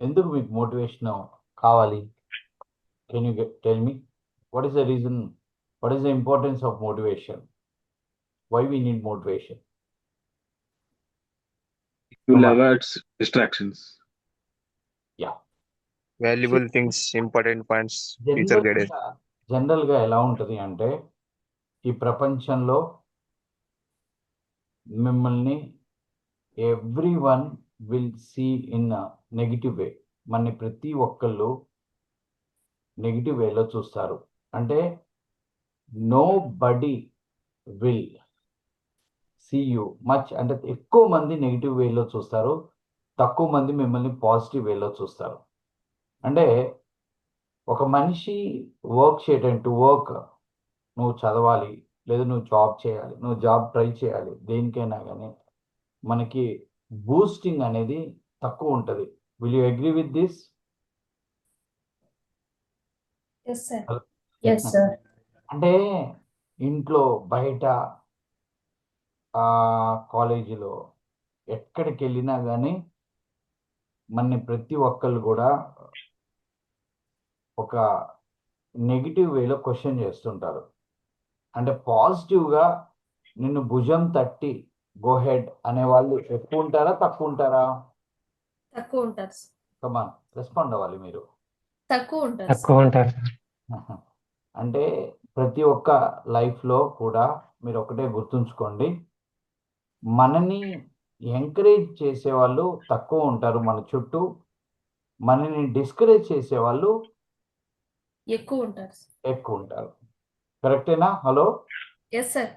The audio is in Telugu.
ఎందుకు మీకు మోటివేషన్ కావాలి? Can you tell me what is the reason? What is the importance of motivation? Why we need motivation? To avoid distractions. Yeah, Valuable things, important points, future guidance. జనరల్గా ఎలా ఉంటుంది అంటే, ఈ ప్రపంచంలో మిమ్మల్ని everyone will see in negative way. మన ప్రతి ఒక్కళ్ళు నెగిటివ్ వేలో చూస్తారు. అంటే nobody will see you much, అంటే ఎక్కువ మంది నెగిటివ్ వేలో చూస్తారు, తక్కువ మంది మిమ్మల్ని పాజిటివ్ వేలో చూస్తారు. అంటే ఒక మనిషి వర్క్ చేయడం, టు వర్క్, నువ్వు చదవాలి, లేదా నువ్వు జాబ్ చేయాలి, నువ్వు జాబ్ ట్రై చేయాలి, దేనికైనా కానీ మనకి బూస్టింగ్ అనేది తక్కువ ఉంటుంది. Will you agree with this? Yes, sir. Yes, sir. అంటే ఇంట్లో, బయట, కాలేజీలో, ఎక్కడికి వెళ్ళినా కానీ మన ప్రతి ఒక్కళ్ళు కూడా ఒక నెగిటివ్ వేలో క్వశ్చన్ చేస్తుంటారు. అంటే పాజిటివ్గా నిన్ను భుజం తట్టి గో హెడ్ అనేవాళ్ళు ఎక్కువ ఉంటారా, తక్కువ ఉంటారా? తక్కువ ఉంటారు. కమాన్, రెస్పాండ్ అవ్వాలి మీరు. తక్కువ ఉంటారు. తక్కువ ఉంటారు. అంటే ప్రతి ఒక్క లైఫ్లో కూడా మీరు ఒకటే గుర్తుంచుకోండి, మనని ఎంకరేజ్ చేసేవాళ్ళు తక్కువ ఉంటారు మన చుట్టూ, మనని డిస్కరేజ్ చేసేవాళ్ళు ఎక్కువ ఉంటారు. ఎక్కువ ఉంటారు. కరెక్టేనా? Hello, yes sir.